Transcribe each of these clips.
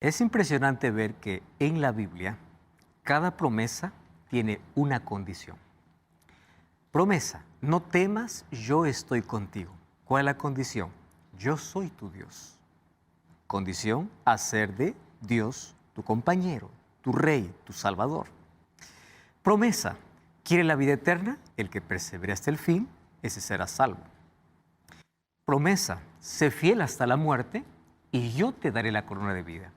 Es impresionante ver que en la Biblia cada promesa tiene una condición. Promesa, no temas, yo estoy contigo. ¿Cuál es la condición? Yo soy tu Dios. Condición, hacer de Dios tu compañero, tu rey, tu salvador. Promesa, ¿quiere la vida eterna? El que persevere hasta el fin, ese será salvo. Promesa, sé fiel hasta la muerte y yo te daré la corona de vida.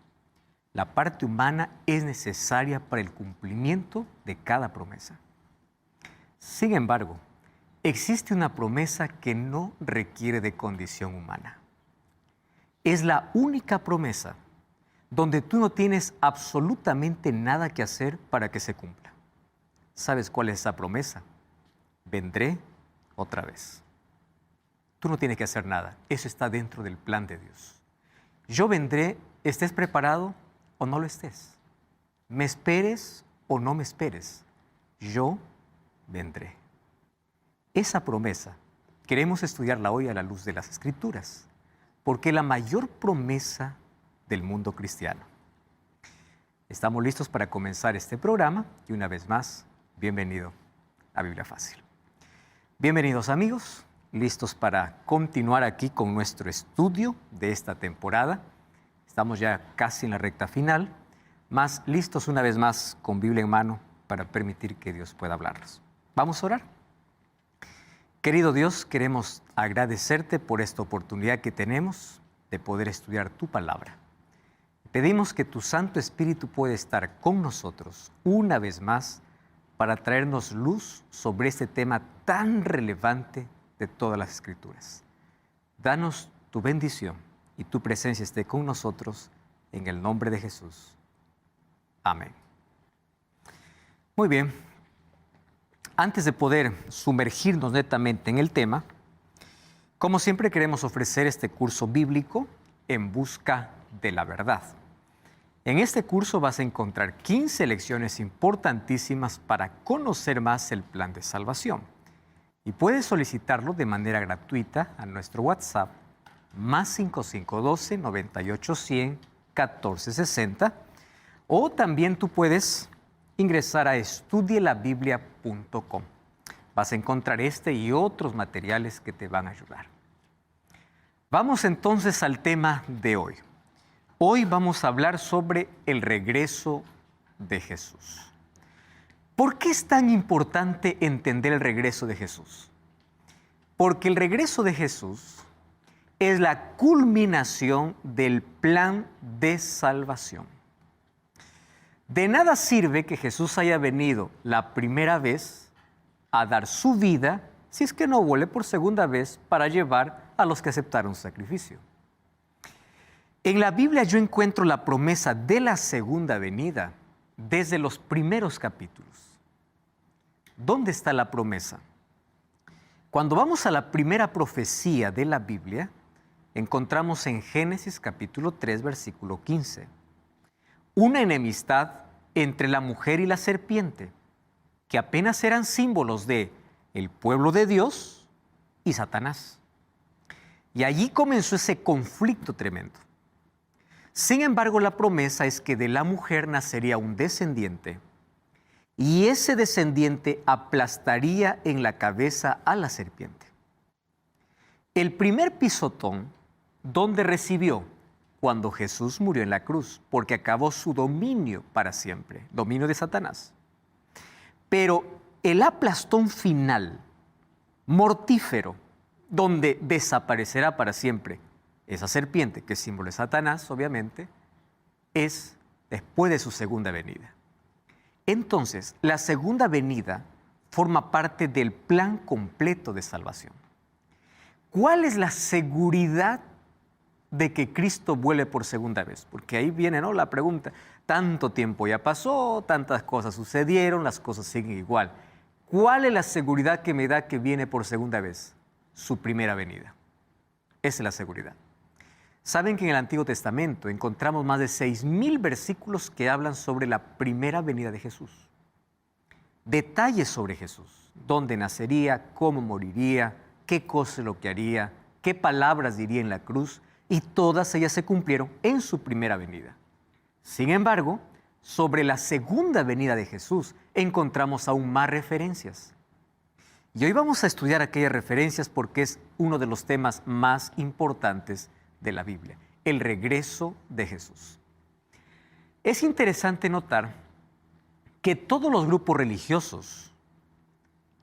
La parte humana es necesaria para el cumplimiento de cada promesa. Sin embargo, existe una promesa que no requiere de condición humana. Es la única promesa donde tú no tienes absolutamente nada que hacer para que se cumpla. ¿Sabes cuál es esa promesa? Vendré otra vez. Tú no tienes que hacer nada. Eso está dentro del plan de Dios. Yo vendré, estés preparado o no lo estés. Me esperes o no me esperes. Yo vendré. Esa promesa queremos estudiarla hoy a la luz de las Escrituras, porque es la mayor promesa del mundo cristiano. Estamos listos para comenzar este programa y una vez más, bienvenido a Biblia Fácil. Bienvenidos amigos, listos para continuar aquí con nuestro estudio de esta temporada. Estamos ya casi en la recta final, más listos una vez más con Biblia en mano para permitir que Dios pueda hablarnos. Vamos a orar. Querido Dios, queremos agradecerte por esta oportunidad que tenemos de poder estudiar tu palabra. Pedimos que tu Santo Espíritu pueda estar con nosotros una vez más para traernos luz sobre este tema tan relevante de todas las Escrituras. Danos tu bendición y tu presencia esté con nosotros en el nombre de Jesús. Amén. Muy bien. Antes de poder sumergirnos netamente en el tema, como siempre queremos ofrecer este curso bíblico en busca de la verdad. En este curso vas a encontrar 15 lecciones importantísimas para conocer más el plan de salvación. Y puedes solicitarlo de manera gratuita a nuestro WhatsApp más 5512 98 100 1460, o también tú puedes ingresar a estudielabiblia.com. Vas a encontrar este y otros materiales que te van a ayudar. Vamos entonces al tema de hoy. Hoy vamos a hablar sobre el regreso de Jesús. ¿Por qué es tan importante entender el regreso de Jesús? Porque el regreso de Jesús es la culminación del plan de salvación. De nada sirve que Jesús haya venido la primera vez a dar su vida si es que no vuelve por segunda vez para llevar a los que aceptaron su sacrificio. En la Biblia yo encuentro la promesa de la segunda venida desde los primeros capítulos. ¿Dónde está la promesa? Cuando vamos a la primera profecía de la Biblia, encontramos en Génesis capítulo 3, versículo 15, una enemistad entre la mujer y la serpiente, que apenas eran símbolos de el pueblo de Dios y Satanás. Y allí comenzó ese conflicto tremendo. Sin embargo, la promesa es que de la mujer nacería un descendiente y ese descendiente aplastaría en la cabeza a la serpiente. El primer pisotón, ¿dónde recibió? Cuando Jesús murió en la cruz, porque acabó su dominio para siempre, dominio de Satanás. Pero el aplastón final, mortífero, donde desaparecerá para siempre esa serpiente, que es símbolo de Satanás, obviamente, es después de su segunda venida. Entonces, la segunda venida forma parte del plan completo de salvación. ¿Cuál es la seguridad de que Cristo vuelve por segunda vez? Porque ahí viene, ¿no?, la pregunta. Tanto tiempo ya pasó, tantas cosas sucedieron, las cosas siguen igual. ¿Cuál es la seguridad que me da que viene por segunda vez? Su primera venida. Esa es la seguridad. Saben que en el Antiguo Testamento encontramos más de 6,000 versículos que hablan sobre la primera venida de Jesús. Detalles sobre Jesús, dónde nacería, cómo moriría, qué cosa es lo que haría, qué palabras diría en la cruz, y todas ellas se cumplieron en su primera venida. Sin embargo, sobre la segunda venida de Jesús encontramos aún más referencias. Y hoy vamos a estudiar aquellas referencias porque es uno de los temas más importantes de la Biblia, el regreso de Jesús. Es interesante notar que todos los grupos religiosos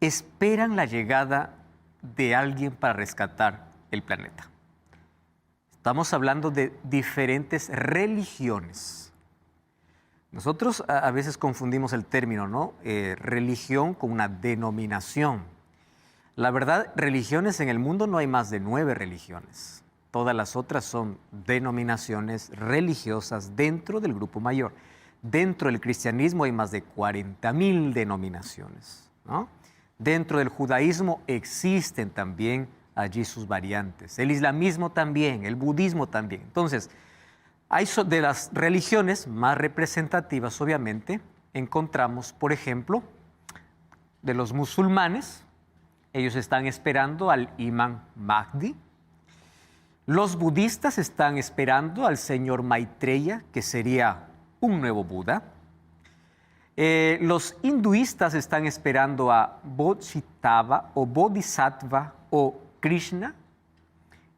esperan la llegada de alguien para rescatar el planeta. Estamos hablando de diferentes religiones. Nosotros a veces confundimos el término, ¿no? Religión con una denominación. La verdad, religiones en el mundo no hay más de 9 religiones. Todas las otras son denominaciones religiosas dentro del grupo mayor. Dentro del cristianismo hay más de 40,000 denominaciones, ¿no? Dentro del judaísmo existen también allí sus variantes. El islamismo también, el budismo también. Entonces, hay de las religiones más representativas, obviamente, encontramos, por ejemplo, de los musulmanes. Ellos están esperando al Imam Mahdi. Los budistas están esperando al señor Maitreya, que sería un nuevo Buda. Los hinduistas están esperando a Bodhisattva o Krishna.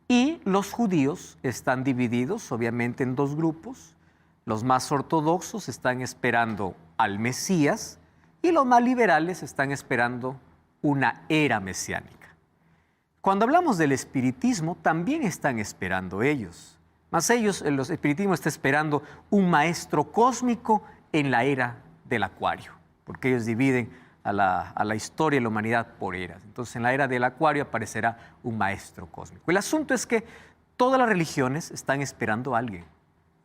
Y los judíos están divididos, obviamente, en 2 grupos. Los más ortodoxos están esperando al Mesías y los más liberales están esperando una era mesiánica. Cuando hablamos del espiritismo, también están esperando ellos. Mas ellos, el espiritismo está esperando un maestro cósmico en la era del Acuario, porque ellos dividen a la historia de la humanidad por eras. Entonces, en la era del Acuario aparecerá un maestro cósmico. El asunto es que todas las religiones están esperando a alguien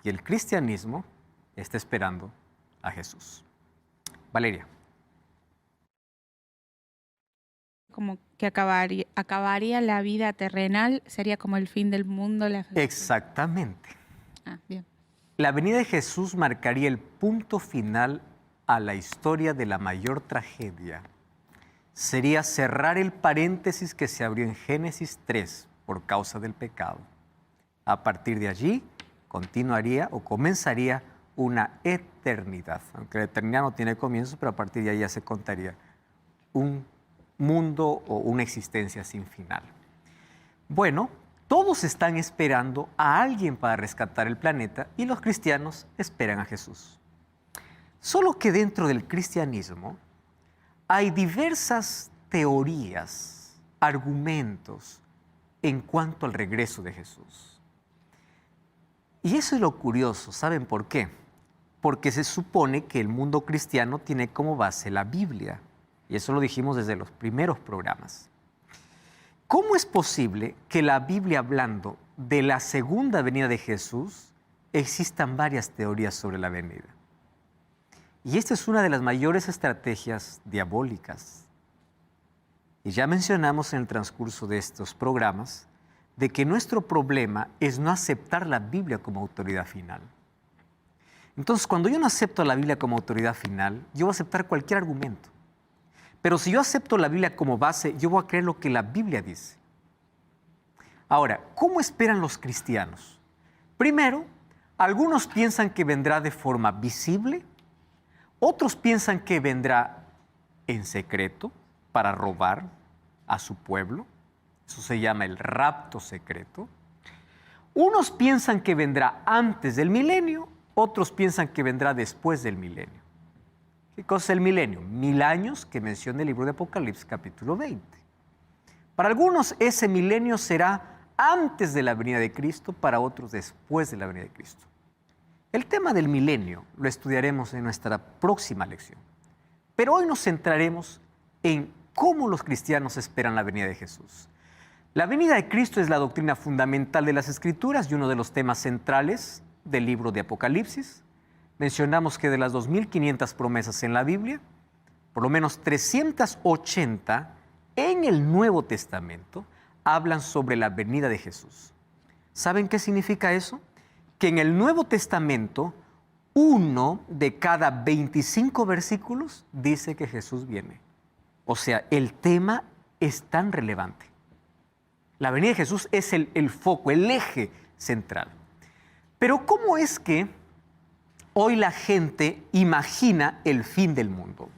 y el cristianismo está esperando a Jesús. Valeria. Como que acabaría la vida terrenal, sería como el fin del mundo. Exactamente. Bien. La venida de Jesús marcaría el punto final a la historia de la mayor tragedia. Sería cerrar el paréntesis que se abrió en Génesis 3 por causa del pecado. A partir de allí continuaría o comenzaría una eternidad, aunque la eternidad no tiene comienzo, pero a partir de ahí ya se contaría un mundo o una existencia sin final. Bueno, todos están esperando a alguien para rescatar el planeta y los cristianos esperan a Jesús. Solo que dentro del cristianismo hay diversas teorías, argumentos en cuanto al regreso de Jesús. Y eso es lo curioso, ¿saben por qué? Porque se supone que el mundo cristiano tiene como base la Biblia. Y eso lo dijimos desde los primeros programas. ¿Cómo es posible que la Biblia, hablando de la segunda venida de Jesús, existan varias teorías sobre la venida? Y esta es una de las mayores estrategias diabólicas. Y ya mencionamos en el transcurso de estos programas de que nuestro problema es no aceptar la Biblia como autoridad final. Entonces, cuando yo no acepto la Biblia como autoridad final, yo voy a aceptar cualquier argumento. Pero si yo acepto la Biblia como base, yo voy a creer lo que la Biblia dice. Ahora, ¿cómo esperan los cristianos? Primero, algunos piensan que vendrá de forma visible, otros piensan que vendrá en secreto para robar a su pueblo. Eso se llama el rapto secreto. Unos piensan que vendrá antes del milenio, otros piensan que vendrá después del milenio. ¿Qué cosa es el milenio? 1000 años que menciona el libro de Apocalipsis, capítulo 20. Para algunos ese milenio será antes de la venida de Cristo, para otros después de la venida de Cristo. El tema del milenio lo estudiaremos en nuestra próxima lección. Pero hoy nos centraremos en cómo los cristianos esperan la venida de Jesús. La venida de Cristo es la doctrina fundamental de las Escrituras y uno de los temas centrales del libro de Apocalipsis. Mencionamos que de las 2.500 promesas en la Biblia, por lo menos 380 en el Nuevo Testamento hablan sobre la venida de Jesús. ¿Saben qué significa eso? Que en el Nuevo Testamento, 1 de cada 25 versículos dice que Jesús viene. O sea, el tema es tan relevante. La venida de Jesús es el foco, el eje central. Pero ¿cómo es que hoy la gente imagina el fin del mundo.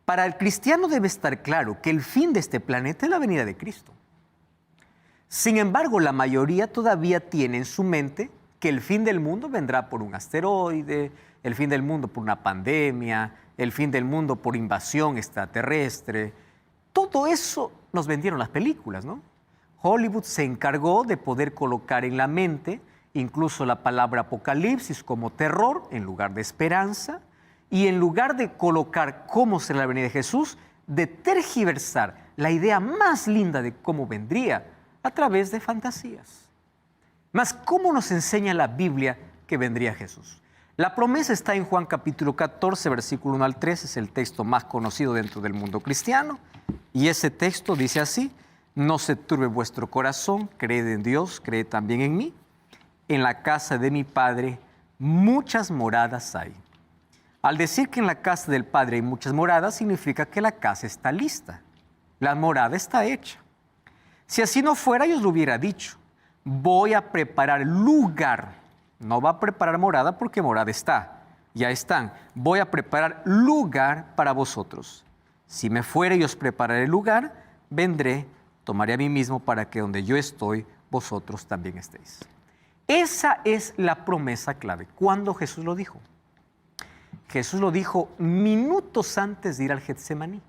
Para el cristiano debe estar claro que el fin de este planeta es la venida de Cristo. Sin embargo, la mayoría todavía tiene en su mente que el fin del mundo vendrá por un asteroide, el fin del mundo por una pandemia, el fin del mundo por invasión extraterrestre. Todo eso nos vendieron las películas, ¿no? Hollywood se encargó de poder colocar en la mente incluso la palabra apocalipsis como terror en lugar de esperanza, y en lugar de colocar cómo será la venida de Jesús, de tergiversar la idea más linda de cómo vendría a través de fantasías. Mas, ¿cómo nos enseña la Biblia que vendría Jesús? La promesa está en Juan capítulo 14, versículo 1 al 3, es el texto más conocido dentro del mundo cristiano, y ese texto dice así: no se turbe vuestro corazón, creed en Dios, creed también en mí. En la casa de mi Padre muchas moradas hay. Al decir que en la casa del Padre hay muchas moradas, significa que la casa está lista, la morada está hecha. Si así no fuera, yo os lo hubiera dicho: voy a preparar lugar. No va a preparar morada porque morada está, ya están. Voy a preparar lugar para vosotros. Si me fuere y os prepararé lugar, vendré, tomaré a mí mismo para que donde yo estoy, vosotros también estéis. Esa es la promesa clave. ¿Cuándo Jesús lo dijo? Jesús lo dijo minutos antes de ir al Getsemaní.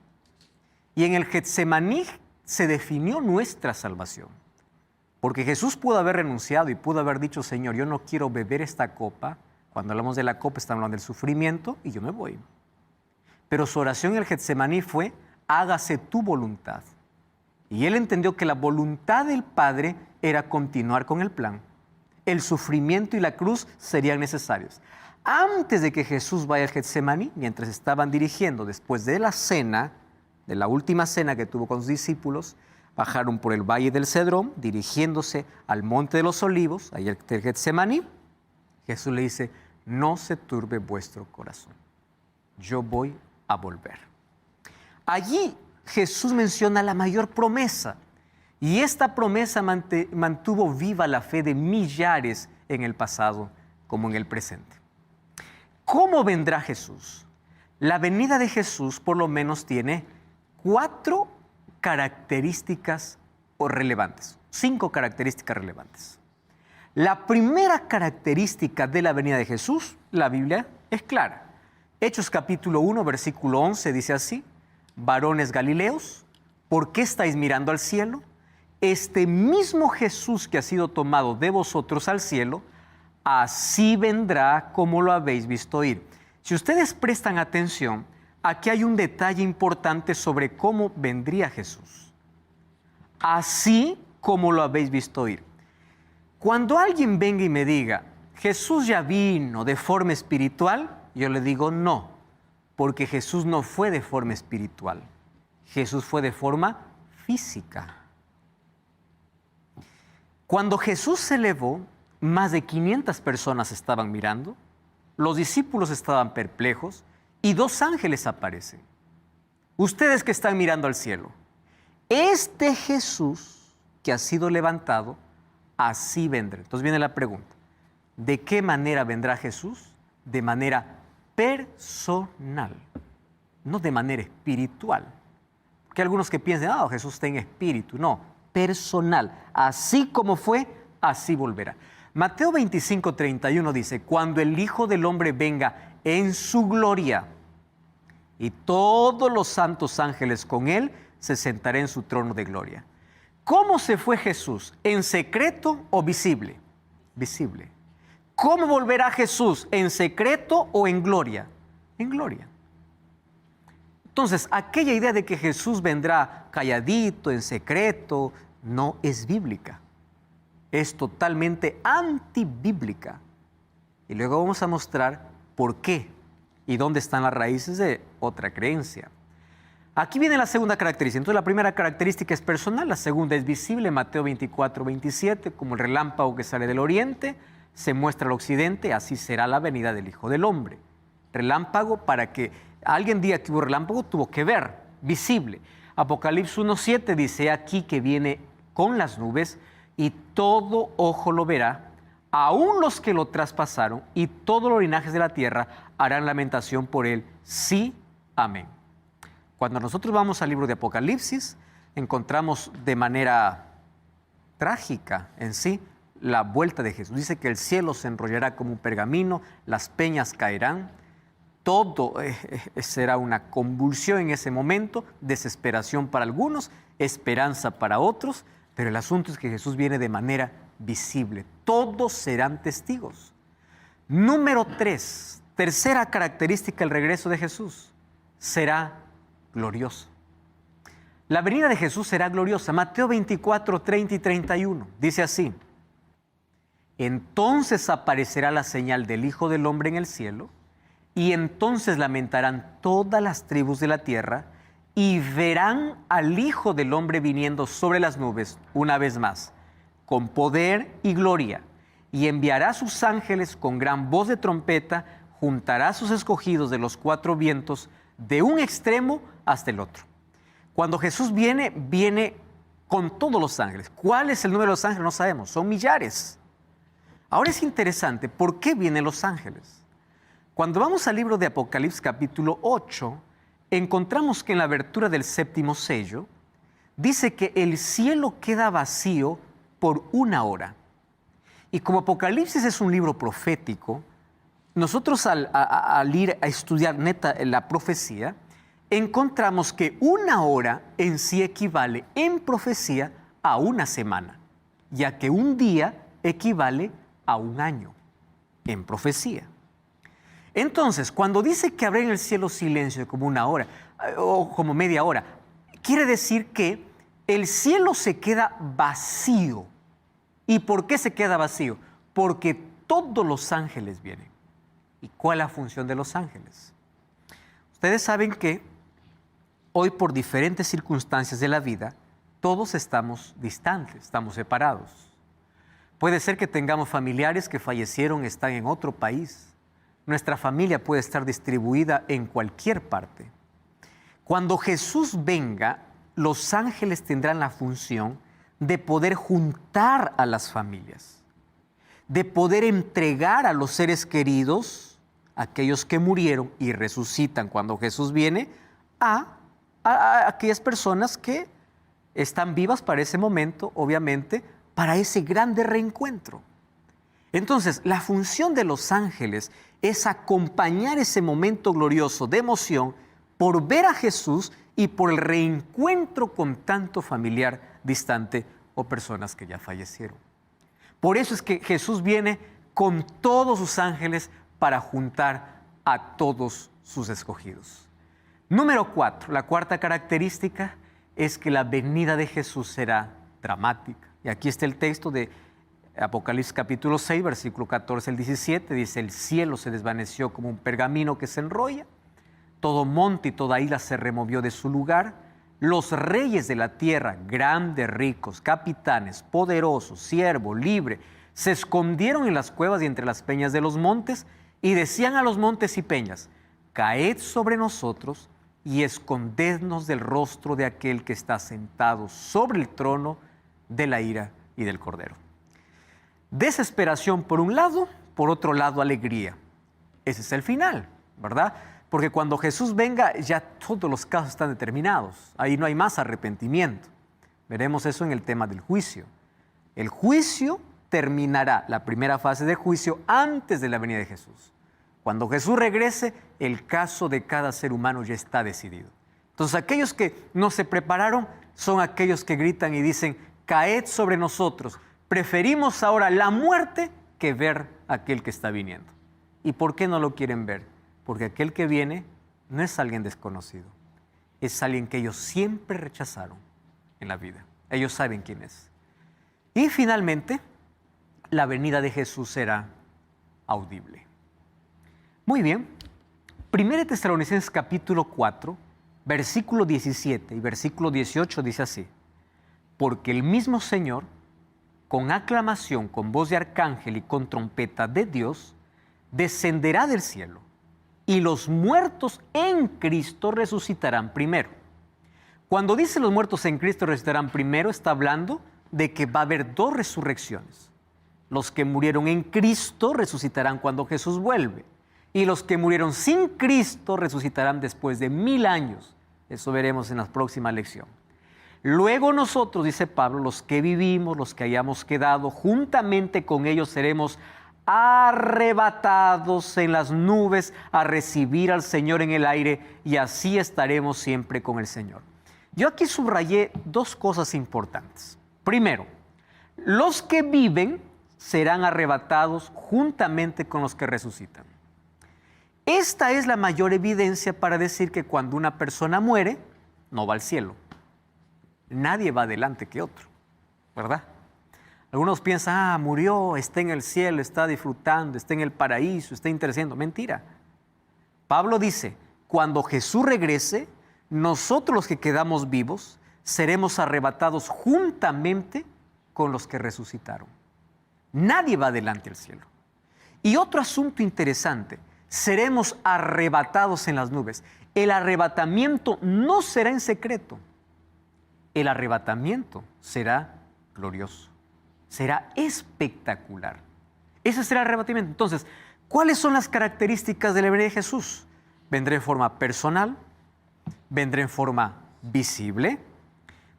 Y en el Getsemaní se definió nuestra salvación. Porque Jesús pudo haber renunciado y pudo haber dicho: Señor, yo no quiero beber esta copa. Cuando hablamos de la copa estamos hablando del sufrimiento y yo me voy. Pero su oración en el Getsemaní fue: hágase tu voluntad. Y él entendió que la voluntad del Padre era continuar con el plan. El sufrimiento y la cruz serían necesarios. Antes de que Jesús vaya al Getsemaní, mientras estaban dirigiendo después de la cena, de la última cena que tuvo con sus discípulos, bajaron por el valle del Cedrón, dirigiéndose al monte de los olivos, ahí el Getsemaní. Jesús le dice: no se turbe vuestro corazón, yo voy a volver. Allí Jesús menciona la mayor promesa, y esta promesa mantuvo viva la fe de millares en el pasado como en el presente. ¿Cómo vendrá Jesús? La venida de Jesús por lo menos tiene 4 características relevantes, 5 características relevantes. La primera característica de la venida de Jesús, la Biblia es clara. Hechos capítulo 1, versículo 11 dice así: varones galileos, ¿por qué estáis mirando al cielo? Este mismo Jesús que ha sido tomado de vosotros al cielo, así vendrá como lo habéis visto ir. Si ustedes prestan atención, aquí hay un detalle importante sobre cómo vendría Jesús. Así como lo habéis visto ir. Cuando alguien venga y me diga: Jesús ya vino de forma espiritual, yo le digo no, porque Jesús no fue de forma espiritual. Jesús fue de forma física. Cuando Jesús se elevó, más de 500 personas estaban mirando, los discípulos estaban perplejos y 2 ángeles aparecen. Ustedes que están mirando al cielo, este Jesús que ha sido levantado, así vendrá. Entonces viene la pregunta: ¿de qué manera vendrá Jesús? De manera personal, no de manera espiritual. Porque hay algunos que piensan: Jesús está en espíritu. No, personal. Así como fue, así volverá. Mateo 25:31 dice: cuando el Hijo del Hombre venga en su gloria y todos los santos ángeles con él, se sentará en su trono de gloria. ¿Cómo se fue Jesús? ¿En secreto o visible? Visible. ¿Cómo volverá Jesús? ¿En secreto o en gloria? En gloria. Entonces, aquella idea de que Jesús vendrá calladito, en secreto, no es bíblica. Es totalmente antibíblica. Y luego vamos a mostrar por qué y dónde están las raíces de otra creencia. Aquí viene la segunda característica. Entonces, la primera característica es personal, la segunda es visible. Mateo 24:27, como el relámpago que sale del oriente, se muestra al occidente, así será la venida del Hijo del Hombre. Relámpago, para que alguien diga que hubo relámpago, tuvo que ver, visible. Apocalipsis 1:7 dice: aquí que viene con las nubes y todo ojo lo verá, Aún los que lo traspasaron y todos los linajes de la tierra harán lamentación por él. Sí, amén. Cuando nosotros vamos al libro de Apocalipsis, encontramos de manera trágica en sí la vuelta de Jesús. Dice que el cielo se enrollará como un pergamino, las peñas caerán, todo será una convulsión en ese momento, desesperación para algunos, esperanza para otros, pero el asunto es que Jesús viene de manera visible. Todos serán testigos. Número 3, tercera característica del regreso de Jesús, será glorioso. La venida de Jesús será gloriosa. Mateo 24, 30 y 31 dice así: entonces aparecerá la señal del Hijo del Hombre en el cielo, y entonces lamentarán todas las tribus de la tierra, y verán al Hijo del Hombre viniendo sobre las nubes una vez más, con poder y gloria, y enviará a sus ángeles con gran voz de trompeta, juntará a sus escogidos de los 4 vientos, de un extremo hasta el otro. Cuando Jesús viene, viene con todos los ángeles. ¿Cuál es el número de los ángeles? No sabemos, son millares. Ahora es interesante, ¿por qué vienen los ángeles? Cuando vamos al libro de Apocalipsis capítulo 8, encontramos que en la abertura del 7º sello, dice que el cielo queda vacío por 1 hora. Y como Apocalipsis es un libro profético, nosotros al ir a estudiar neta la profecía, encontramos que 1 hora en sí equivale en profecía a 1 semana, ya que un día equivale a 1 año en profecía. Entonces, cuando dice que habrá en el cielo silencio como 1 hora o como media hora, quiere decir que el cielo se queda vacío. ¿Y por qué se queda vacío? Porque todos los ángeles vienen. ¿Y cuál es la función de los ángeles? Ustedes saben que hoy, por diferentes circunstancias de la vida, todos estamos distantes, estamos separados. Puede ser que tengamos familiares que fallecieron, están en otro país. Nuestra familia puede estar distribuida en cualquier parte. Cuando Jesús venga, los ángeles tendrán la función de poder juntar a las familias, de poder entregar a los seres queridos, aquellos que murieron y resucitan cuando Jesús viene, a aquellas personas que están vivas para ese momento, obviamente, para ese grande reencuentro. Entonces, la función de los ángeles es acompañar ese momento glorioso de emoción por ver a Jesús y por el reencuentro con tanto familiar distante o personas que ya fallecieron. Por eso es que Jesús viene con todos sus ángeles para juntar a todos sus escogidos. Número 4, la cuarta característica es que la venida de Jesús será dramática. Y aquí está el texto de Apocalipsis capítulo 6, versículo 14 al 17, dice: el cielo se desvaneció como un pergamino que se enrolla, todo monte y toda isla se removió de su lugar, los reyes de la tierra, grandes, ricos, capitanes, poderosos, siervos, libres, se escondieron en las cuevas y entre las peñas de los montes, y decían a los montes y peñas: caed sobre nosotros y escondednos del rostro de aquel que está sentado sobre el trono de la ira y del Cordero. Desesperación por un lado, por otro lado alegría. Ese es el final, ¿verdad? Porque cuando Jesús venga ya todos los casos están determinados. Ahí no hay más arrepentimiento. Veremos eso en el tema del juicio. El juicio terminará, la primera fase de juicio, antes de la venida de Jesús. Cuando Jesús regrese, el caso de cada ser humano ya está decidido. Entonces, aquellos que no se prepararon son aquellos que gritan y dicen: caed sobre nosotros. Preferimos ahora la muerte que ver a aquel que está viniendo. ¿Y por qué no lo quieren ver? Porque aquel que viene no es alguien desconocido. Es alguien que ellos siempre rechazaron en la vida. Ellos saben quién es. Y finalmente, la venida de Jesús será audible. Muy bien. 1 Tesalonicenses capítulo 4, versículo 17 y versículo 18 dice así: porque el mismo Señor, con aclamación, con voz de arcángel y con trompeta de Dios, descenderá del cielo, y los muertos en Cristo resucitarán primero. Cuando dice los muertos en Cristo resucitarán primero, está hablando de que va a haber 2 resurrecciones. Los que murieron en Cristo resucitarán cuando Jesús vuelve. Y los que murieron sin Cristo resucitarán después de 1000 años. Eso veremos en la próxima lección. Luego nosotros, dice Pablo, los que vivimos, los que hayamos quedado, juntamente con ellos seremos arrebatados en las nubes a recibir al Señor en el aire, y así estaremos siempre con el Señor. Yo aquí subrayé dos cosas importantes. Primero, los que viven serán arrebatados juntamente con los que resucitan. Esta es la mayor evidencia para decir que cuando una persona muere, no va al cielo. Nadie va adelante que otro, ¿verdad? Algunos piensan, murió, está en el cielo, está disfrutando, está en el paraíso, está intercediendo. Mentira. Pablo dice, cuando Jesús regrese, nosotros los que quedamos vivos seremos arrebatados juntamente con los que resucitaron. Nadie va adelante al cielo. Y otro asunto interesante, seremos arrebatados en las nubes. El arrebatamiento no será en secreto. El arrebatamiento será glorioso, será espectacular. Ese será el arrebatamiento. Entonces, ¿cuáles son las características de la venida de Jesús? Vendrá en forma personal, vendrá en forma visible,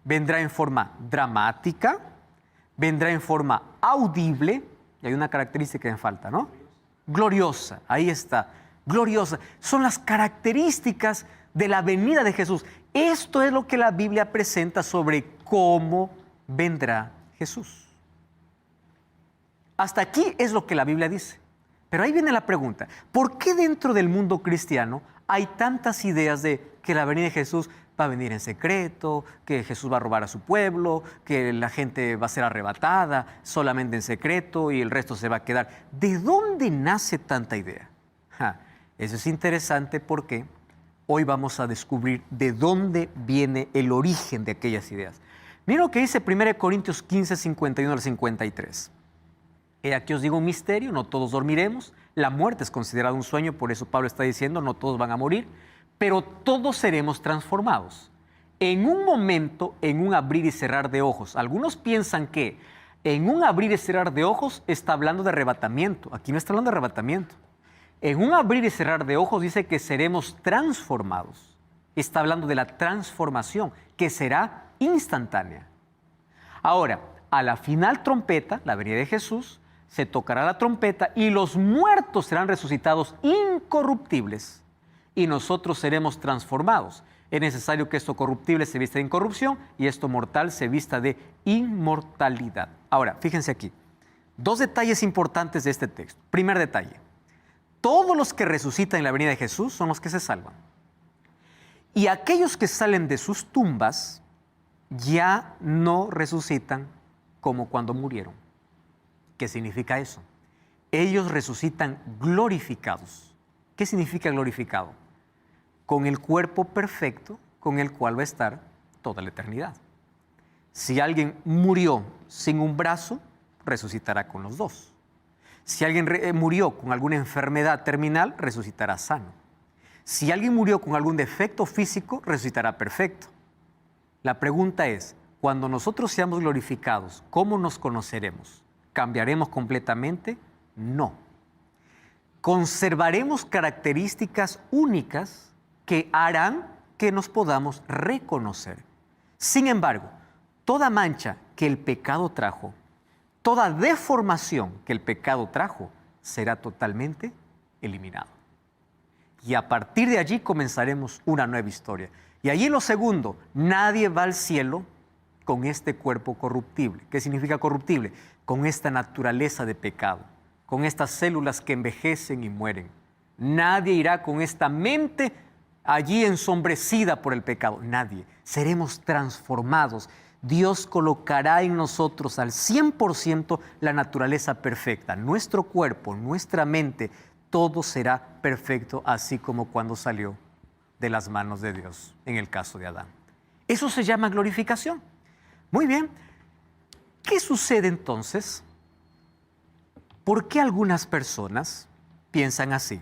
vendrá en forma dramática, vendrá en forma audible, y hay una característica que me falta, ¿no? Gloriosa, ahí está, gloriosa. Son las características de la venida de Jesús. Esto es lo que la Biblia presenta sobre cómo vendrá Jesús. Hasta aquí es lo que la Biblia dice. Pero ahí viene la pregunta, ¿por qué dentro del mundo cristiano hay tantas ideas de que la venida de Jesús va a venir en secreto, que Jesús va a robar a su pueblo, que la gente va a ser arrebatada solamente en secreto y el resto se va a quedar? ¿De dónde nace tanta idea? Eso es interesante porque hoy vamos a descubrir de dónde viene el origen de aquellas ideas. Miren lo que dice 1 Corintios 15, 51 al 53. Aquí os digo un misterio, no todos dormiremos. La muerte es considerada un sueño, por eso Pablo está diciendo, no todos van a morir, pero todos seremos transformados. En un momento, en un abrir y cerrar de ojos. Algunos piensan que en un abrir y cerrar de ojos está hablando de arrebatamiento. Aquí no está hablando de arrebatamiento. En un abrir y cerrar de ojos dice que seremos transformados. Está hablando de la transformación, que será instantánea. Ahora, a la final trompeta, la venida de Jesús, se tocará la trompeta y los muertos serán resucitados incorruptibles y nosotros seremos transformados. Es necesario que esto corruptible se vista de incorrupción y esto mortal se vista de inmortalidad. Ahora, fíjense aquí, dos detalles importantes de este texto. Primer detalle, todos los que resucitan en la venida de Jesús son los que se salvan. Y aquellos que salen de sus tumbas ya no resucitan como cuando murieron. ¿Qué significa eso? Ellos resucitan glorificados. ¿Qué significa glorificado? Con el cuerpo perfecto con el cual va a estar toda la eternidad. Si alguien murió sin un brazo, resucitará con los dos. Si alguien murió con alguna enfermedad terminal, resucitará sano. Si alguien murió con algún defecto físico, resucitará perfecto. La pregunta es, cuando nosotros seamos glorificados, ¿cómo nos conoceremos? ¿Cambiaremos completamente? No. Conservaremos características únicas que harán que nos podamos reconocer. Sin embargo, toda mancha que el pecado trajo, toda deformación que el pecado trajo, será totalmente eliminado. Y a partir de allí comenzaremos una nueva historia. Y allí lo segundo, nadie va al cielo con este cuerpo corruptible. ¿Qué significa corruptible? Con esta naturaleza de pecado, con estas células que envejecen y mueren. Nadie irá con esta mente allí ensombrecida por el pecado. Nadie. Seremos transformados. Dios colocará en nosotros al 100% la naturaleza perfecta. Nuestro cuerpo, nuestra mente, todo será perfecto, así como cuando salió de las manos de Dios, en el caso de Adán. Eso se llama glorificación. Muy bien. ¿Qué sucede entonces? ¿Por qué algunas personas piensan así?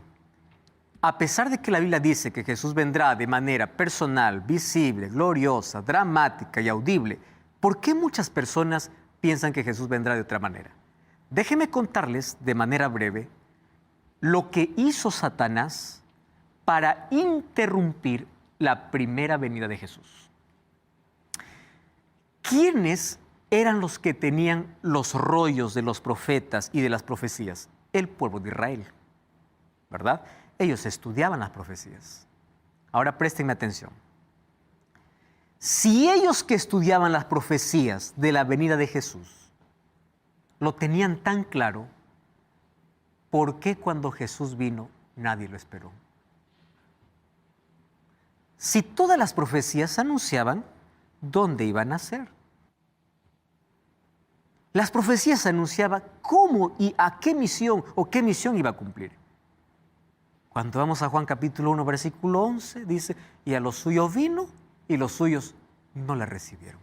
A pesar de que la Biblia dice que Jesús vendrá de manera personal, visible, gloriosa, dramática y audible, ¿por qué muchas personas piensan que Jesús vendrá de otra manera? déjenme contarles de manera breve lo que hizo Satanás para interrumpir la primera venida de Jesús. ¿Quiénes eran los que tenían los rollos de los profetas y de las profecías? El pueblo de Israel, ¿verdad? Ellos estudiaban las profecías. Ahora préstenme atención. Si ellos que estudiaban las profecías de la venida de Jesús lo tenían tan claro, ¿por qué cuando Jesús vino nadie lo esperó? Si todas las profecías anunciaban dónde iban a nacer. Las profecías anunciaban cómo y a qué misión o qué misión iba a cumplir. Cuando vamos a Juan capítulo 1, versículo 11, dice, y a los suyos vino y los suyos no le recibieron.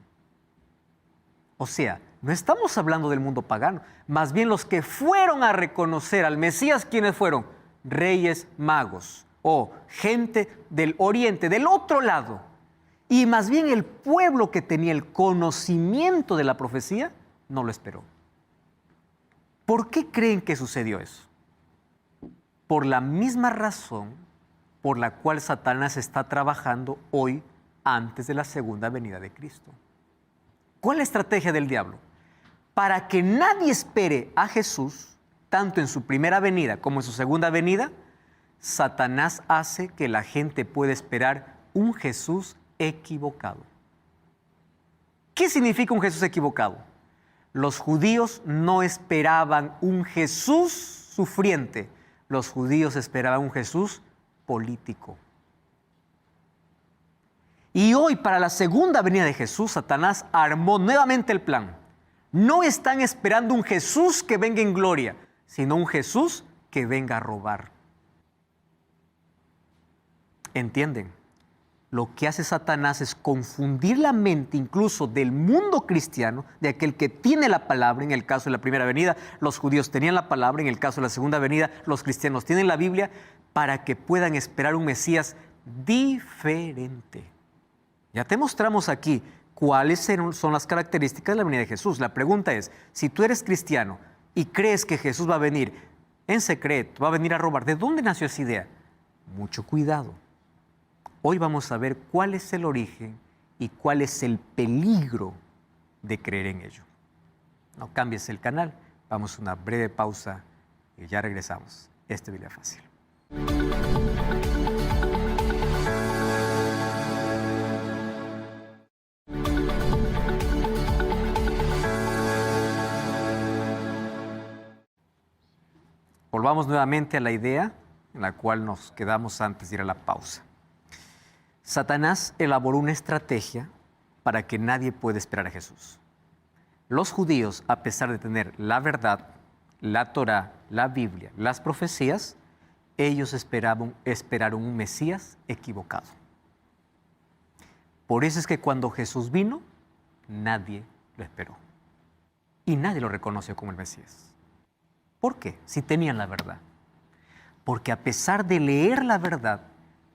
O sea, no estamos hablando del mundo pagano, más bien los que fueron a reconocer al Mesías, ¿quiénes fueron? Reyes magos o gente del oriente, del otro lado. Y más bien el pueblo que tenía el conocimiento de la profecía no lo esperó. ¿Por qué creen que sucedió eso? Por la misma razón por la cual Satanás está trabajando hoy antes de la segunda venida de Cristo. ¿Cuál es la estrategia del diablo? Para que nadie espere a Jesús, tanto en su primera venida como en su segunda venida, Satanás hace que la gente pueda esperar un Jesús equivocado. ¿Qué significa un Jesús equivocado? Los judíos no esperaban un Jesús sufriente, los judíos esperaban un Jesús político. Y hoy, para la segunda venida de Jesús, Satanás armó nuevamente el plan. No están esperando un Jesús que venga en gloria, sino un Jesús que venga a robar. ¿Entienden? Lo que hace Satanás es confundir la mente incluso del mundo cristiano, de aquel que tiene la palabra. En el caso de la primera venida, los judíos tenían la palabra; en el caso de la segunda venida, los cristianos tienen la Biblia, para que puedan esperar un Mesías diferente. Ya te mostramos aquí cuáles son las características de la venida de Jesús. La pregunta es, si tú eres cristiano y crees que Jesús va a venir en secreto, va a venir a robar, ¿de dónde nació esa idea? Mucho cuidado. Hoy vamos a ver cuál es el origen y cuál es el peligro de creer en ello. No cambies el canal, vamos a una breve pausa y ya regresamos. Biblia Fácil. Volvamos nuevamente a la idea en la cual nos quedamos antes de ir a la pausa. Satanás elaboró una estrategia para que nadie pueda esperar a Jesús. Los judíos, a pesar de tener la verdad, la Torá, la Biblia, las profecías, ellos esperaron un Mesías equivocado. Por eso es que cuando Jesús vino, nadie lo esperó. Y nadie lo reconoció como el Mesías. ¿Por qué? Si tenían la verdad. Porque a pesar de leer la verdad,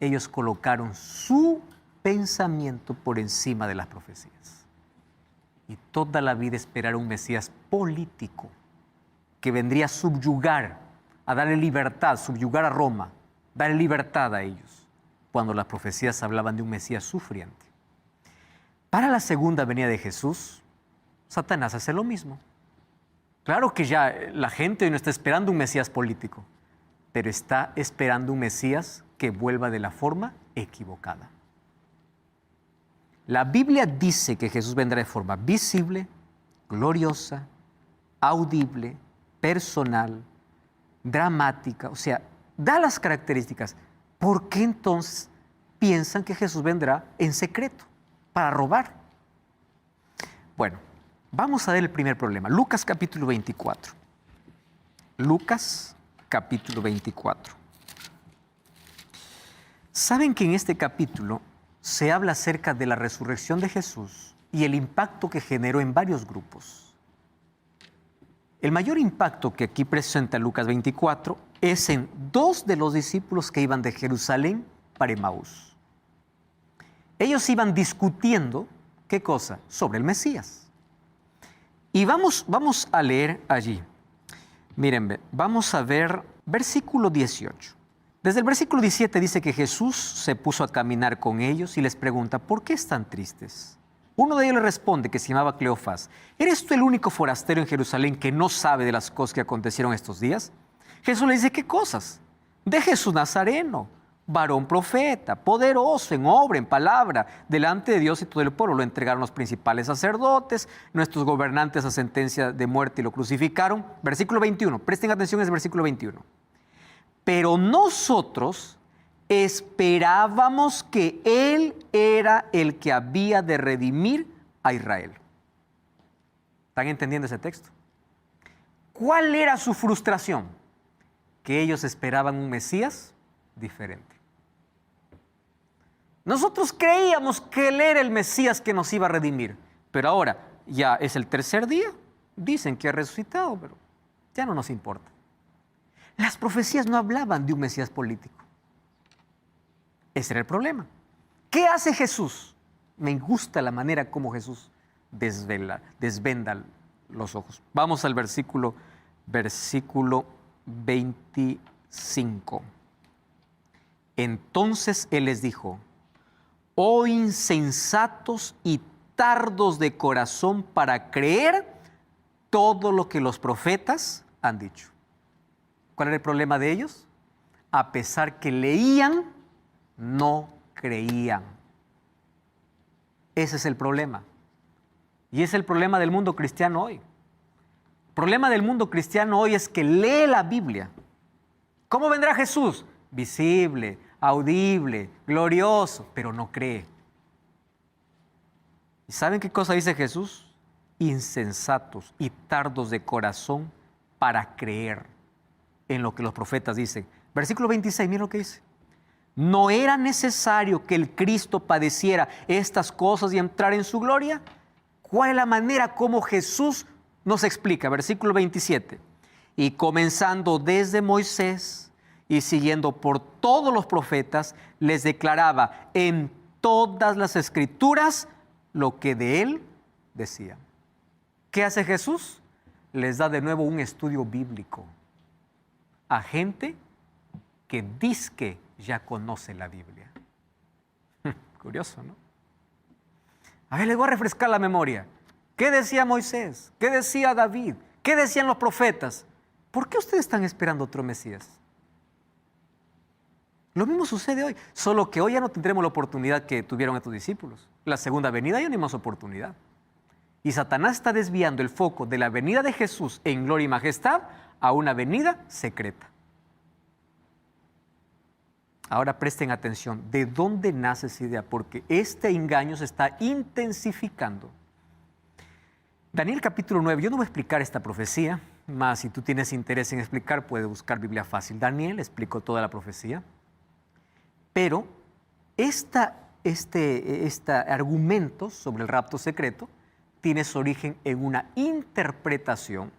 ellos colocaron su pensamiento por encima de las profecías. Y toda la vida esperaron un Mesías político que vendría a subyugar, a darle libertad, subyugar a Roma, darle libertad a ellos, cuando las profecías hablaban de un Mesías sufriente. Para la segunda venida de Jesús, Satanás hace lo mismo. Claro que ya la gente hoy no está esperando un Mesías político, pero está esperando un Mesías que vuelva de la forma equivocada. La Biblia dice que Jesús vendrá de forma visible, gloriosa, audible, personal, dramática, o sea, da las características. ¿Por qué entonces piensan que Jesús vendrá en secreto para robar? Bueno, vamos a ver el primer problema. Lucas capítulo 24. Lucas capítulo 24. ¿Saben que en este capítulo se habla acerca de la resurrección de Jesús y el impacto que generó en varios grupos? El mayor impacto que aquí presenta Lucas 24 es en dos de los discípulos que iban de Jerusalén para Emaús. Ellos iban discutiendo, ¿qué cosa? Sobre el Mesías. Y vamos a leer allí, Miren, vamos a ver versículo 18. Desde el versículo 17 dice que Jesús se puso a caminar con ellos y les pregunta, ¿por qué están tristes? Uno de ellos le responde, que se llamaba Cleofás, ¿eres tú el único forastero en Jerusalén que no sabe de las cosas que acontecieron estos días? Jesús le dice, ¿qué cosas? De Jesús Nazareno, varón profeta, poderoso en obra, en palabra, delante de Dios y todo el pueblo. Lo entregaron los principales sacerdotes, nuestros gobernantes a sentencia de muerte y lo crucificaron. Versículo 21, presten atención, es el versículo 21. Pero nosotros esperábamos que Él era el que había de redimir a Israel. ¿Están entendiendo ese texto? ¿Cuál era su frustración? Que ellos esperaban un Mesías diferente. Nosotros creíamos que Él era el Mesías que nos iba a redimir, pero ahora ya es el tercer día, dicen que ha resucitado, pero ya no nos importa. Las profecías no hablaban de un Mesías político. Ese era el problema. ¿Qué hace Jesús? Me gusta la manera como Jesús desvenda los ojos. Vamos al versículo 25. Entonces Él les dijo, oh insensatos y tardos de corazón para creer todo lo que los profetas han dicho. ¿Cuál era el problema de ellos? A pesar que leían, no creían. Ese es el problema. Y es el problema del mundo cristiano hoy. El problema del mundo cristiano hoy es que lee la Biblia. ¿Cómo vendrá Jesús? Visible, audible, glorioso, pero no cree. ¿Y saben qué cosa dice Jesús? Insensatos y tardos de corazón para creer en lo que los profetas dicen. Versículo 26, miren lo que dice. ¿No era necesario que el Cristo padeciera estas cosas y entrar en su gloria? ¿Cuál es la manera como Jesús nos explica? Versículo 27. Y comenzando desde Moisés y siguiendo por todos los profetas, les declaraba en todas las escrituras lo que de él decían. ¿Qué hace Jesús? Les da de nuevo un estudio bíblico a gente que dizque ya conoce la Biblia. Curioso, ¿no? A ver, les voy a refrescar la memoria. ¿Qué decía Moisés? ¿Qué decía David? ¿Qué decían los profetas? ¿Por qué ustedes están esperando otro Mesías? Lo mismo sucede hoy, solo que hoy ya no tendremos la oportunidad que tuvieron estos discípulos. La segunda venida ya no hay más oportunidad. Y Satanás está desviando el foco de la venida de Jesús en gloria y majestad a una venida secreta. Ahora presten atención, ¿de dónde nace esa idea? Porque este engaño se está intensificando. Daniel capítulo 9, yo no voy a explicar esta profecía, más si tú tienes interés en explicar, puedes buscar Biblia Fácil. Daniel explicó toda la profecía, pero este argumento sobre el rapto secreto tiene su origen en una interpretación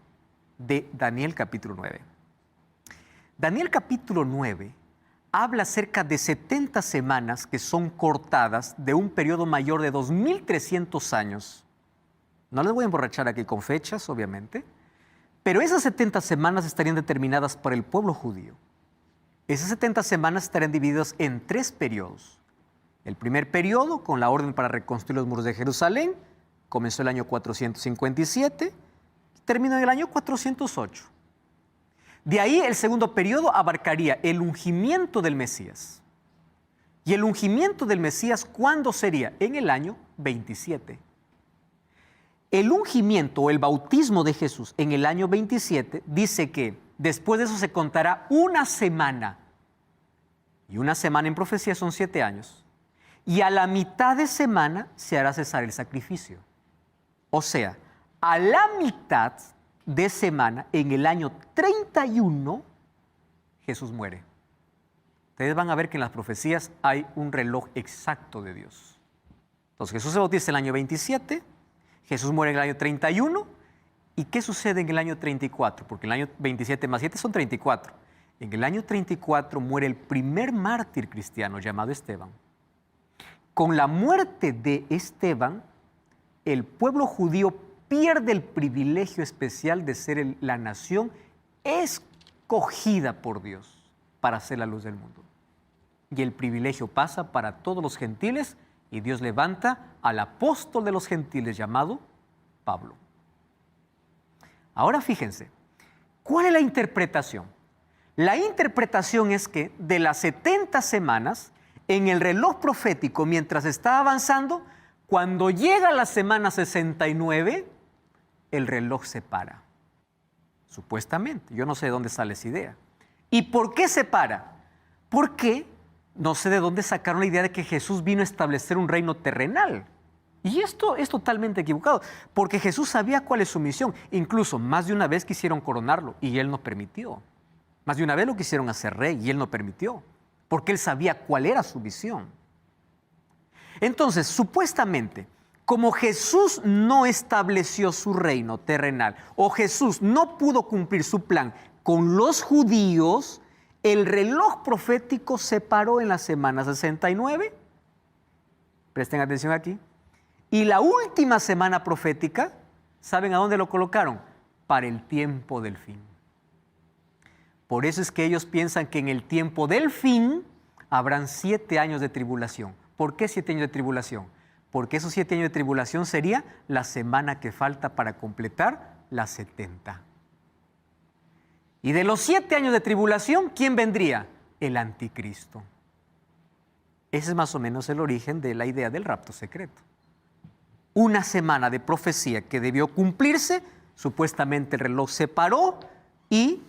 de Daniel capítulo 9. Daniel capítulo 9 habla acerca de 70 semanas que son cortadas de un periodo mayor de 2300 años. No les voy a emborrachar aquí con fechas, obviamente, pero esas 70 semanas estarían determinadas por el pueblo judío. Esas 70 semanas estarían divididas en 3 periodos. El primer periodo, con la orden para reconstruir los muros de Jerusalén, comenzó el año 457, terminó en el año 408. De ahí el segundo periodo abarcaría el ungimiento del Mesías. ¿Y el ungimiento del Mesías cuándo sería? En el año 27. El ungimiento o el bautismo de Jesús en el año 27 dice que después de eso se contará una semana. Y una semana en profecía son 7 años. Y a la mitad de semana se hará cesar el sacrificio. O sea, a la mitad de semana, en el año 31, Jesús muere. Ustedes van a ver que en las profecías hay un reloj exacto de Dios. Entonces Jesús se bautiza en el año 27, Jesús muere en el año 31, ¿y qué sucede en el año 34? Porque el año 27 más 7 son 34. En el año 34 muere el primer mártir cristiano llamado Esteban. Con la muerte de Esteban, el pueblo judío pierde el privilegio especial de ser la nación escogida por Dios para ser la luz del mundo. Y el privilegio pasa para todos los gentiles y Dios levanta al apóstol de los gentiles llamado Pablo. Ahora fíjense, ¿cuál es la interpretación? La interpretación es que de las 70 semanas, en el reloj profético, mientras está avanzando, cuando llega la semana 69, el reloj se para. Supuestamente, yo no sé de dónde sale esa idea. ¿Y por qué se para? Porque no sé de dónde sacaron la idea de que Jesús vino a establecer un reino terrenal. Y esto es totalmente equivocado, porque Jesús sabía cuál es su misión. Incluso más de una vez quisieron coronarlo y Él no permitió. Más de una vez lo quisieron hacer rey y Él no permitió, porque Él sabía cuál era su misión. Entonces, supuestamente, como Jesús no estableció su reino terrenal, o Jesús no pudo cumplir su plan con los judíos, el reloj profético se paró en la semana 69. Presten atención aquí. Y la última semana profética, ¿saben a dónde lo colocaron? Para el tiempo del fin. Por eso es que ellos piensan que en el tiempo del fin habrán 7 años de tribulación. ¿Por qué 7 años de tribulación? Porque esos 7 años de tribulación sería la semana que falta para completar las 70. Y de los 7 años de tribulación, ¿quién vendría? El anticristo. Ese es más o menos el origen de la idea del rapto secreto. Una semana de profecía que debió cumplirse, supuestamente el reloj se paró y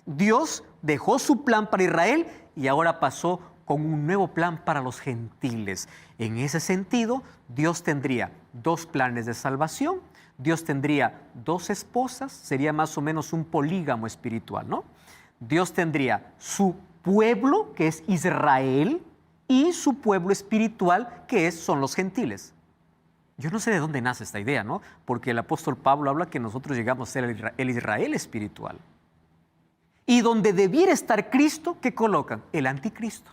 Dios dejó su plan para Israel y ahora pasó con un nuevo plan para los gentiles. En ese sentido, Dios tendría 2 planes de salvación, Dios tendría 2 esposas, sería más o menos un polígamo espiritual, ¿no? Dios tendría su pueblo, que es Israel, y su pueblo espiritual, que son los gentiles. Yo no sé de dónde nace esta idea, ¿no? Porque el apóstol Pablo habla que nosotros llegamos a ser el Israel espiritual. Y donde debiera estar Cristo, ¿qué colocan? El anticristo.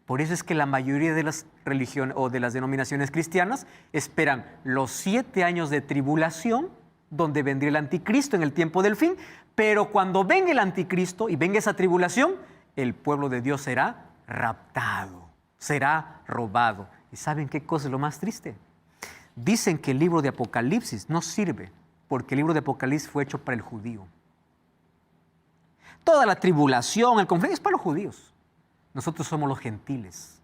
Por eso es que la mayoría de las religiones o de las denominaciones cristianas esperan los 7 años de tribulación, donde vendría el anticristo en el tiempo del fin, pero cuando venga el anticristo y venga esa tribulación, el pueblo de Dios será raptado, será robado. ¿Y saben qué cosa es lo más triste? Dicen que el libro de Apocalipsis no sirve, porque el libro de Apocalipsis fue hecho para el judío. Toda la tribulación, el conflicto es para los judíos. Nosotros somos los gentiles.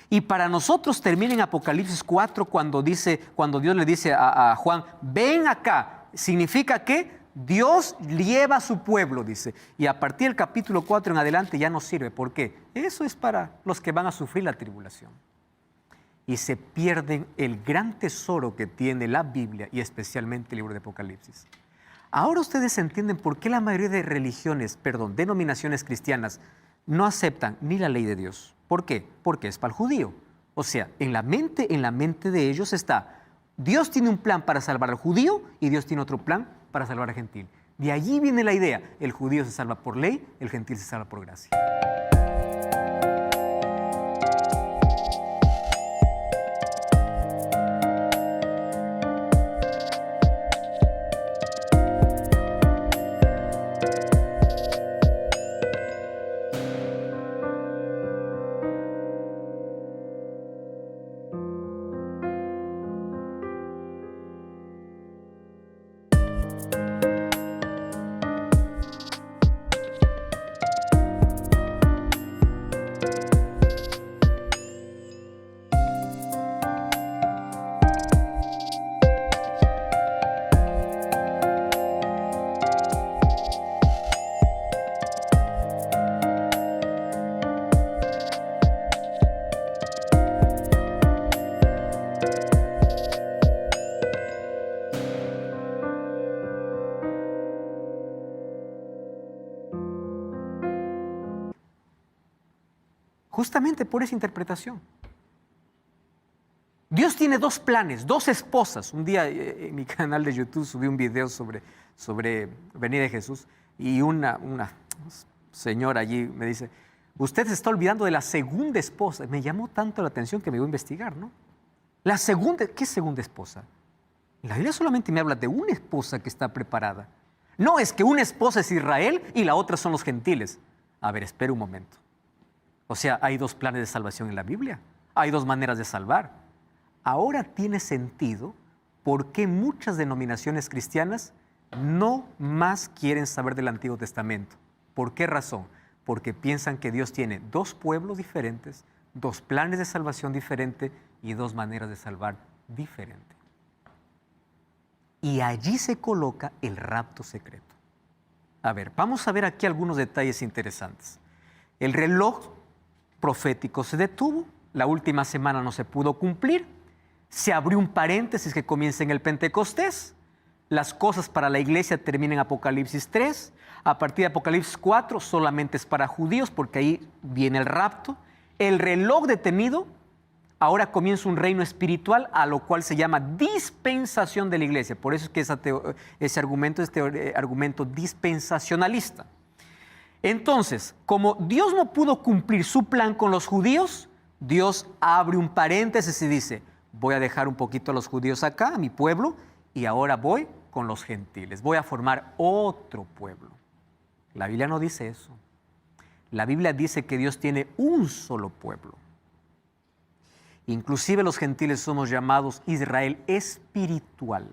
Y para nosotros termina en Apocalipsis 4 cuando Dios le dice a Juan, ven acá. Significa que Dios lleva a su pueblo, dice. Y a partir del capítulo 4 en adelante ya no sirve. ¿Por qué? Eso es para los que van a sufrir la tribulación. Y se pierden el gran tesoro que tiene la Biblia y especialmente el libro de Apocalipsis. Ahora ustedes entienden por qué la mayoría de denominaciones cristianas no aceptan ni la ley de Dios. ¿Por qué? Porque es para el judío. O sea, en la mente de ellos está, Dios tiene un plan para salvar al judío y Dios tiene otro plan para salvar al gentil. De allí viene la idea, el judío se salva por ley, el gentil se salva por gracia. Justamente por esa interpretación. Dios tiene 2 planes, 2 esposas. Un día en mi canal de YouTube subí un video sobre venida de Jesús y una señora allí me dice, usted se está olvidando de la segunda esposa. Me llamó tanto la atención que me voy a investigar, ¿no? La segunda, ¿qué segunda esposa? La Biblia solamente me habla de una esposa que está preparada. No, es que una esposa es Israel y la otra son los gentiles. A ver, espera un momento. O sea, hay dos planes de salvación en la Biblia. Hay dos maneras de salvar. Ahora tiene sentido por qué muchas denominaciones cristianas no más quieren saber del Antiguo Testamento. ¿Por qué razón? Porque piensan que Dios tiene dos pueblos diferentes, dos planes de salvación diferentes y dos maneras de salvar diferentes. Y allí se coloca el rapto secreto. A ver, vamos a ver aquí algunos detalles interesantes. El reloj profético se detuvo, la última semana no se pudo cumplir, se abrió un paréntesis que comienza en el Pentecostés, las cosas para la iglesia terminan en Apocalipsis 3, a partir de Apocalipsis 4 solamente es para judíos porque ahí viene el rapto, el reloj detenido, ahora comienza un reino espiritual a lo cual se llama dispensación de la iglesia, por eso es que ese argumento es argumento dispensacionalista. Entonces, como Dios no pudo cumplir su plan con los judíos, Dios abre un paréntesis y dice, voy a dejar un poquito a los judíos acá, a mi pueblo, y ahora voy con los gentiles. Voy a formar otro pueblo. La Biblia no dice eso. La Biblia dice que Dios tiene un solo pueblo. Inclusive los gentiles somos llamados Israel espiritual.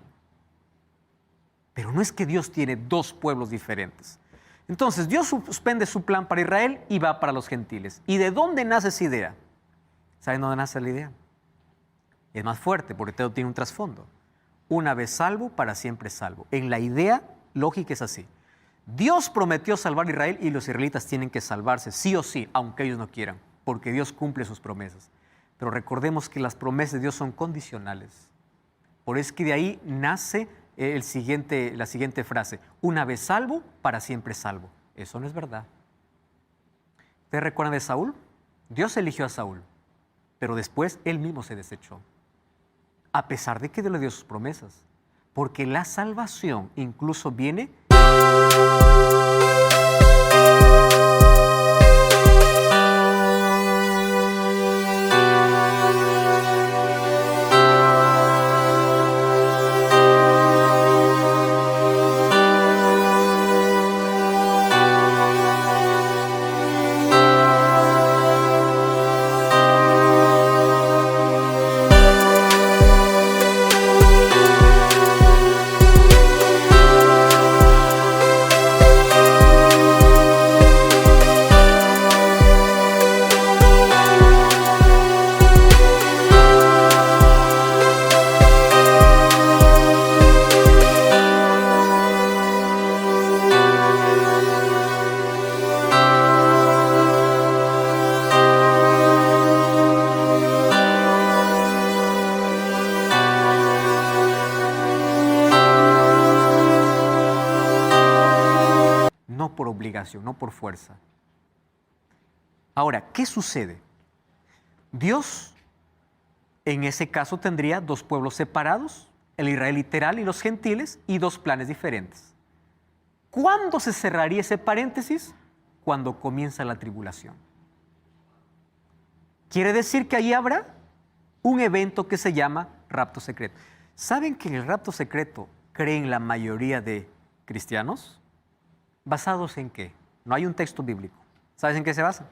Pero no es que Dios tiene dos pueblos diferentes. Entonces Dios suspende su plan para Israel y va para los gentiles. ¿Y de dónde nace esa idea? ¿Saben dónde nace la idea? Es más fuerte porque todo tiene un trasfondo. Una vez salvo, para siempre salvo. En la idea lógica es así. Dios prometió salvar a Israel y los israelitas tienen que salvarse sí o sí, aunque ellos no quieran, porque Dios cumple sus promesas. Pero recordemos que las promesas de Dios son condicionales. Por eso es que de ahí nace la siguiente frase. Una vez salvo, para siempre salvo. Eso no es verdad. ¿Ustedes recuerdan de Saúl? Dios eligió a Saúl, pero después él mismo se desechó. A pesar de que Dios le dio sus promesas. Porque la salvación incluso viene... No por obligación, no por fuerza. Ahora, ¿qué sucede? Dios, en ese caso, tendría dos pueblos separados, el Israel literal y los gentiles, y dos planes diferentes. ¿Cuándo se cerraría ese paréntesis? Cuando comienza la tribulación. Quiere decir que ahí habrá un evento que se llama rapto secreto. ¿Saben que en el rapto secreto creen la mayoría de cristianos? ¿Basados en qué? No hay un texto bíblico. ¿Sabes en qué se basa?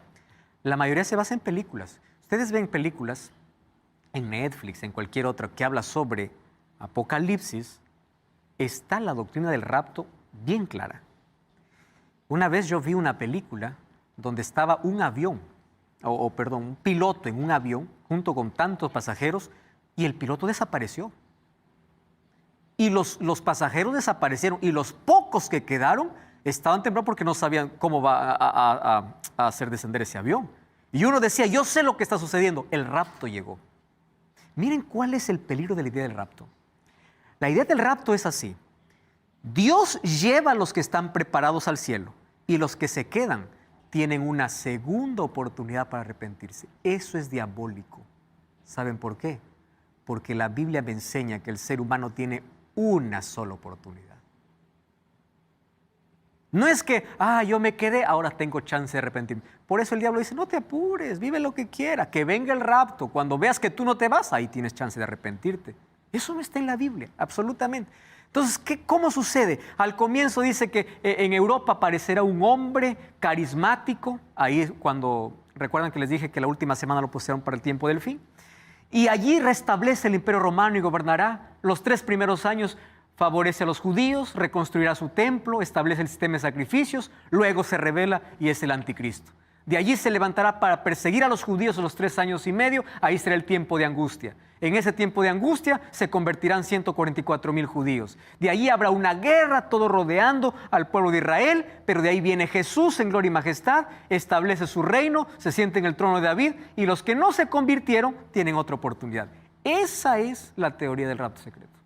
La mayoría se basa en películas. Ustedes ven películas en Netflix, en cualquier otra, que habla sobre Apocalipsis, está la doctrina del rapto bien clara. Una vez yo vi una película donde estaba un avión, un piloto en un avión junto con tantos pasajeros y el piloto desapareció. Y los pasajeros desaparecieron y los pocos que quedaron estaban temblando porque no sabían cómo va a hacer descender ese avión. Y uno decía, yo sé lo que está sucediendo, el rapto llegó. Miren cuál es el peligro de la idea del rapto. La idea del rapto es así. Dios lleva a los que están preparados al cielo y los que se quedan tienen una segunda oportunidad para arrepentirse. Eso es diabólico. ¿Saben por qué? Porque la Biblia me enseña que el ser humano tiene una sola oportunidad. No es que, yo me quedé, ahora tengo chance de arrepentirme. Por eso el diablo dice, no te apures, vive lo que quieras, que venga el rapto. Cuando veas que tú no te vas, ahí tienes chance de arrepentirte. Eso no está en la Biblia, absolutamente. Entonces, ¿cómo sucede? Al comienzo dice que en Europa aparecerá un hombre carismático, ahí es cuando, recuerdan que les dije que la última semana lo pusieron para el tiempo del fin, y allí restablece el Imperio Romano y gobernará los 3 primeros años, favorece a los judíos, reconstruirá su templo, establece el sistema de sacrificios, luego se revela y es el anticristo. De allí se levantará para perseguir a los judíos los 3 años y medio, ahí será el tiempo de angustia. En ese tiempo de angustia se convertirán 144,000 judíos. De allí habrá una guerra, todo rodeando al pueblo de Israel, pero de ahí viene Jesús en gloria y majestad, establece su reino, se siente en el trono de David, y los que no se convirtieron tienen otra oportunidad. Esa es la teoría del rapto secreto.